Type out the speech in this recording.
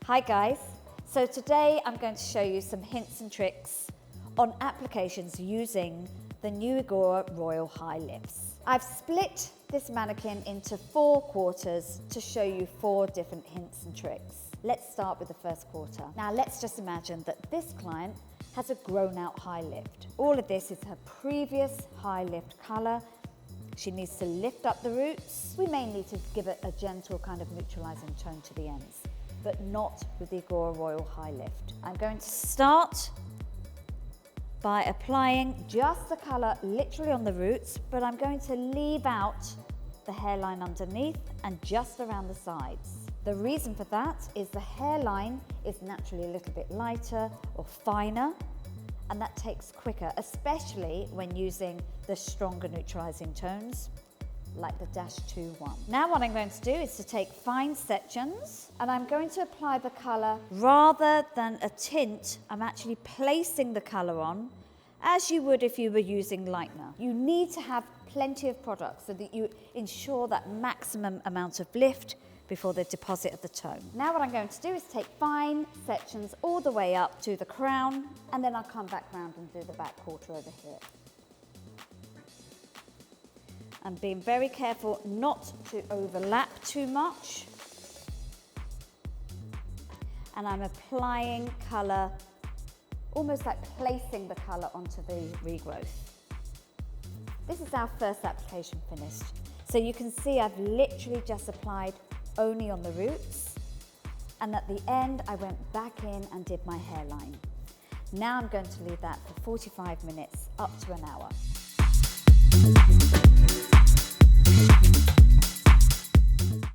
Hi guys, so today I'm going to show you some hints and tricks on applications using the new IGORA Royal Highlifts. I've split this mannequin into 4 quarters to show you 4 different hints and tricks. Let's start with the first quarter. Now let's just imagine that this client has a grown out high lift. All of this is her previous high lift colour. She needs to lift up the roots. We may need to give it a gentle kind of neutralising tone to the ends, but not with the IGORA Royal Highlifts. I'm going to start by applying just the colour literally on the roots, but I'm going to leave out the hairline underneath and just around the sides. The reason for that is the hairline is naturally a little bit lighter or finer, and that takes quicker, especially when using the stronger neutralising tones like the -2-1. Now what I'm going to do is to take fine sections, and I'm going to apply the colour rather than a tint. I'm actually placing the colour on as you would if you were using lightener. You need to have plenty of product so that you ensure that maximum amount of lift before the deposit of the tone. Now what I'm going to do is take fine sections all the way up to the crown, and then I'll come back round and do the back quarter over here. I'm being very careful not to overlap too much. And I'm applying colour, almost like placing the colour onto the regrowth. This is our first application finished. So you can see I've literally just applied only on the roots, and at the end I went back in and did my hairline. Now I'm going to leave that for 45 minutes up to an hour.